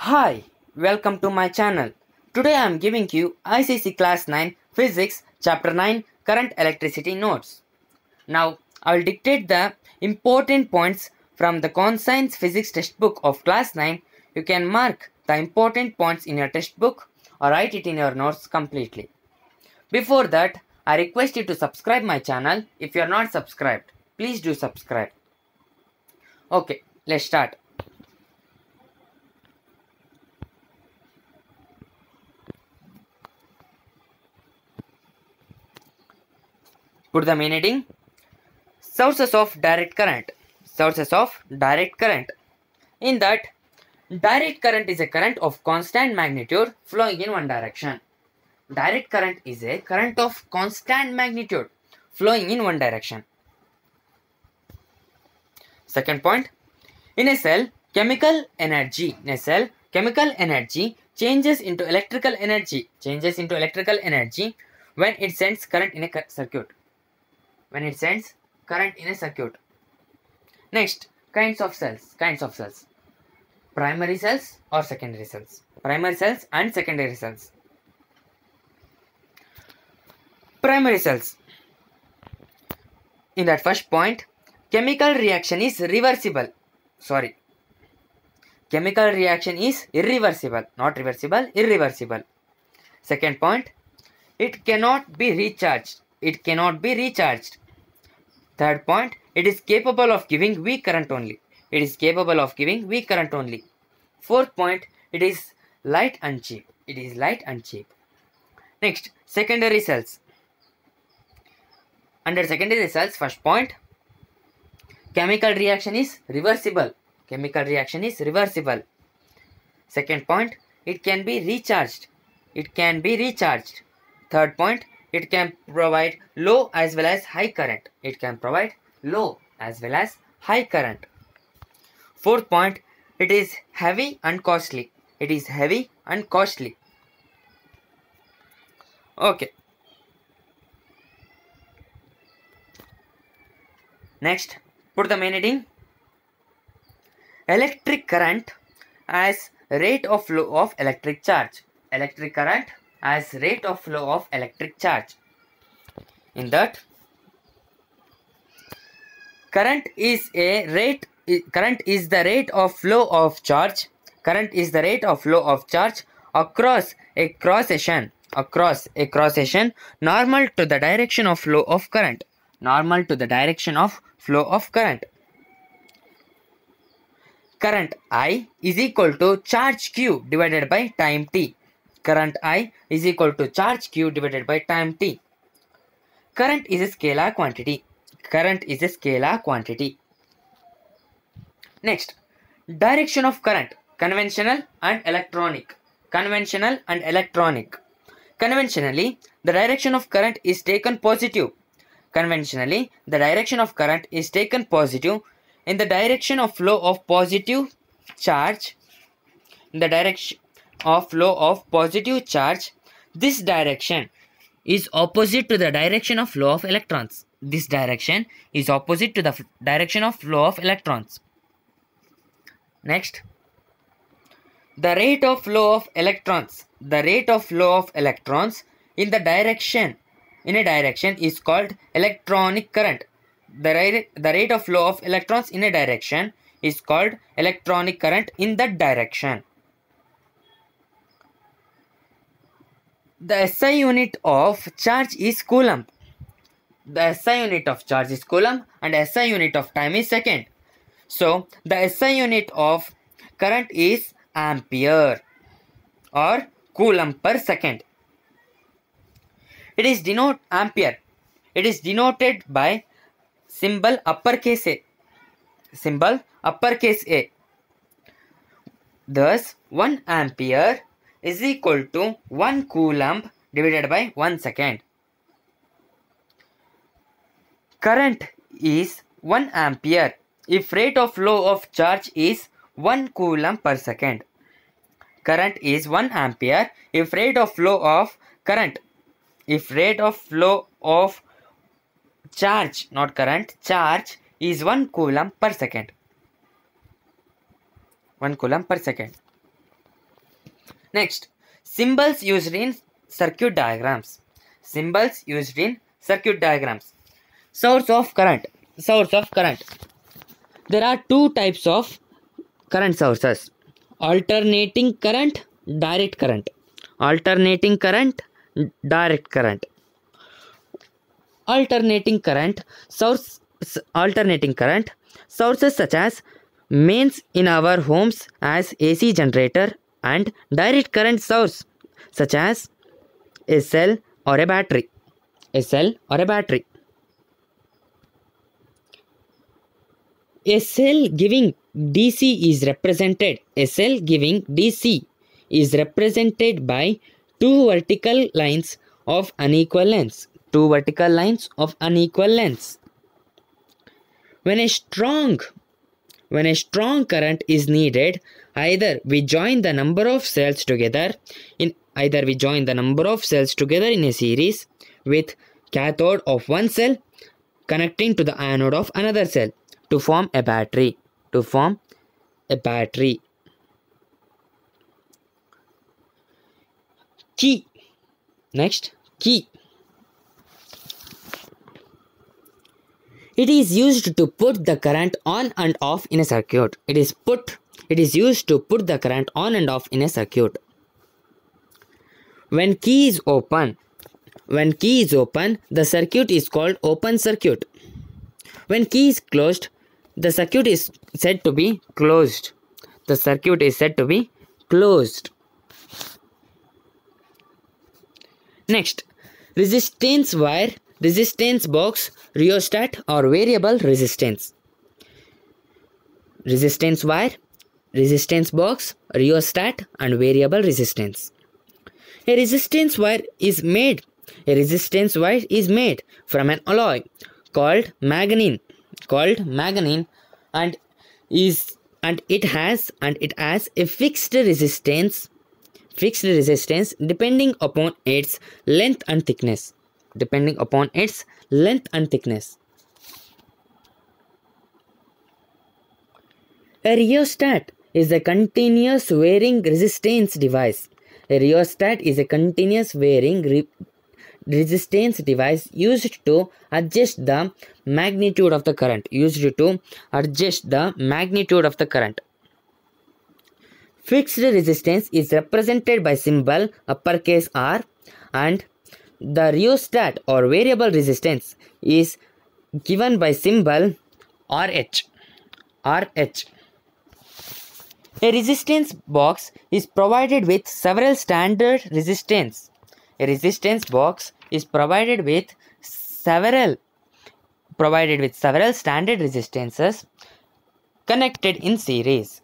Hi, welcome to my channel. Today I am giving you ICC Class 9 Physics Chapter 9 Current Electricity Notes. Now I will dictate the important points from the Conscience Physics textbook of Class 9. You can mark the important points in your textbook or write it in your notes completely. Before that, I request you to subscribe my channel if you are not subscribed. Please do subscribe. Okay, let's start. Put the main heading. Sources of direct current. Sources of direct current. In that, direct current is a current of constant magnitude flowing in one direction. Direct current is a current of constant magnitude flowing in one direction. Second point, in a cell, chemical energy changes into electrical energy when it sends current in a circuit. Next, kinds of cells. Primary cells or secondary cells. Primary cells and secondary cells. Primary cells. In that first point, chemical reaction is reversible. Chemical reaction is irreversible. Not reversible, irreversible. Second point, it cannot be recharged. Third point, it is capable of giving weak current only. Fourth point, it is light and cheap. Next, secondary cells. Under secondary cells, first point, chemical reaction is reversible. Second point, it can be recharged. Third point, it can provide low as well as high current. Fourth point, it is heavy and costly. Okay. Next, put the main heading. Electric current as rate of flow of electric charge. In that, current is the rate of flow of charge. Across a cross section normal to the direction of flow of current. Current I is equal to charge Q divided by time t. Current is a scalar quantity. Next, direction of current, conventional and electronic. Conventionally, the direction of current is taken positive. In the direction of flow of positive charge. This direction is opposite to the direction of flow of electrons. Next, the rate of flow of electrons. In a direction is called electronic current. The rate of flow of electrons in a direction is called electronic current in that direction. The SI unit of charge is coulomb. And SI unit of time is second. So the SI unit of current is ampere or coulomb per second. It is denoted by symbol uppercase A. Thus 1 ampere is equal to 1 coulomb divided by 1 second. Current is 1 ampere if rate of flow of charge is 1 coulomb per second. Current is 1 ampere if rate of flow of charge is 1 coulomb per second. Next, symbols used in circuit diagrams. Symbols used in circuit diagrams. Source of current. Source of current. There are two types of current sources: alternating current, direct current. Alternating current, direct current. Alternating current sources such as mains in our homes as AC generator, and direct current source such as a cell or a battery. A cell or a battery. A cell giving DC is represented. A cell giving DC is represented by two vertical lines of unequal lengths. Two vertical lines of unequal lengths. When a strong current is needed, either we join the number of cells together in a series with cathode of one cell connecting to the anode of another cell to form a battery. Key. Next, key. It is used to put the current on and off in a circuit. It is used to put the current on and off in a circuit. When key is open, the circuit is called open circuit. When key is closed, the circuit is said to be closed. The circuit is said to be closed. Next, resistance wire, resistance box, rheostat or variable resistance. Resistance wire, resistance box, rheostat and variable resistance. A resistance wire is made from an alloy called manganese and it has a fixed resistance depending upon its length and thickness. A rheostat is a continuous varying resistance device. A rheostat is a continuous varying resistance device used to adjust the magnitude of the current. Fixed resistance is represented by symbol uppercase R, and the rheostat or variable resistance is given by symbol RH. A resistance box is provided with several standard resistance. A resistance box is provided with several standard resistances connected in series.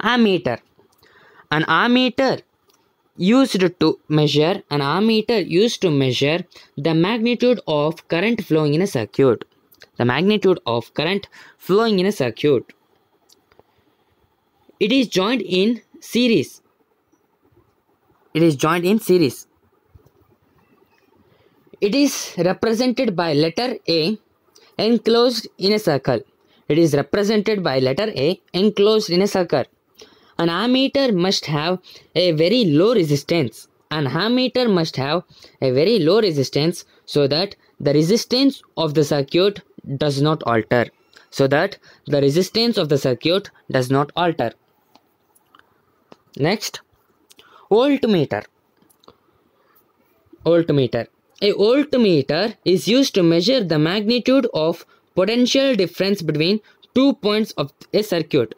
Ammeter. An ammeter used to measure the magnitude of current flowing in a circuit. It is joined in series. It is represented by letter A enclosed in a circle. An ammeter must have a very low resistance. So that the resistance of the circuit does not alter. Next, voltmeter. A voltmeter is used to measure the magnitude of potential difference between 2 points of a circuit.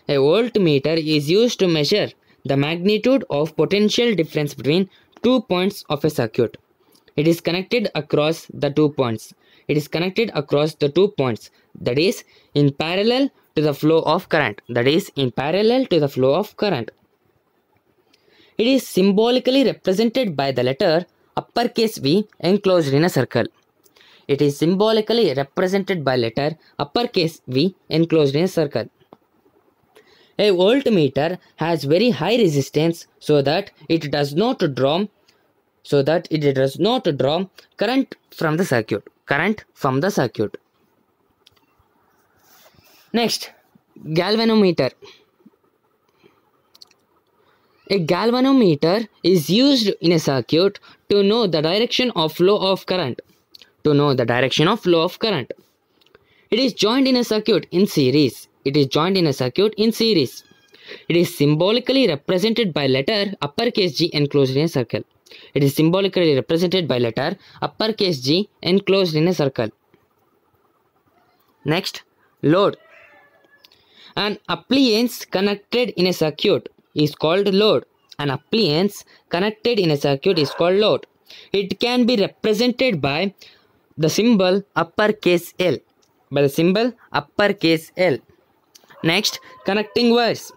A voltmeter is used to measure the magnitude of potential difference between 2 points of a circuit. It is connected across the 2 points. That is in parallel to the flow of current. It is symbolically represented by the letter uppercase V enclosed in a circle. A voltmeter has very high resistance so that it does not draw current from the circuit. Next, galvanometer. A galvanometer is used in a circuit to know the direction of flow of current. To know the direction of flow of current. It is joined in a circuit in series. It is joined in a circuit in series. It is symbolically represented by letter uppercase G enclosed in a circle. It is symbolically represented by letter uppercase G enclosed in a circle. Next, load. An appliance connected in a circuit is called load. An appliance connected in a circuit is called load. It can be represented by the symbol uppercase L. By the symbol uppercase L. Next, connecting wires.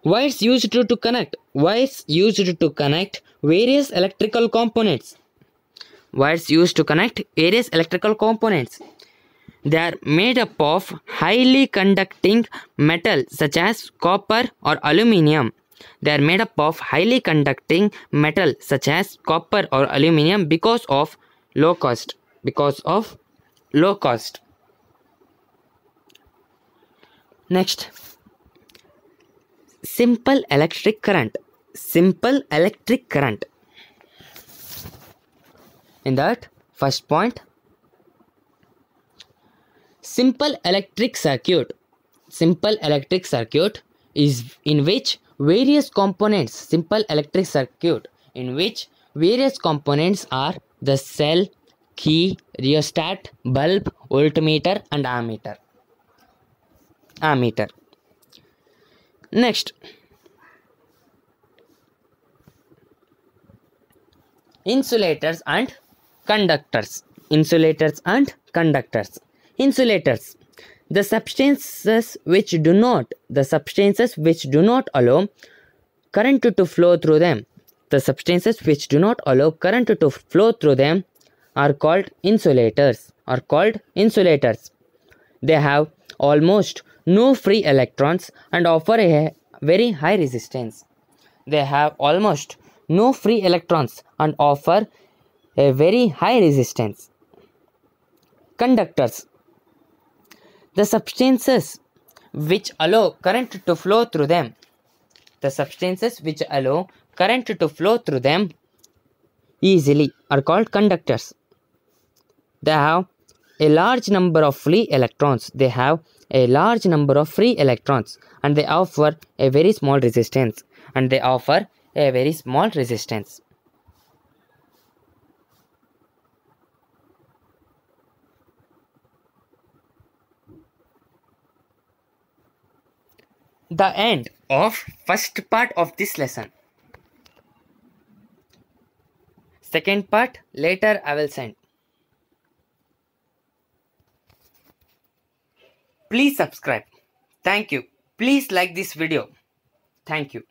Wires used to connect. Wires used to connect various electrical components. Wires used to connect various electrical components. They are made up of highly conducting metal such as copper or aluminium. They are made up of highly conducting metal such as copper or aluminium because of low cost. Because of low cost. Next, simple electric current. Simple electric current. In that first point, simple electric circuit. Simple electric circuit is in which various components. Simple electric circuit in which various components are the cell, key, rheostat, bulb, voltmeter and ammeter. Next, insulators and conductors. Insulators and conductors. Insulators, the substances which do not allow current to flow through them. The substances which do not allow current to flow through them are called insulators. They have almost no free electrons and offer a very high resistance. They have almost no free electrons and offer a very high resistance. Conductors, the substances which allow current to flow through them. The substances which allow current to flow through them easily are called conductors. They have a large number of free electrons. They have a large number of free electrons and they offer a very small resistance. The end of first part of this lesson. Second part later I will send. Please subscribe. Thank you. Please like this video. Thank you.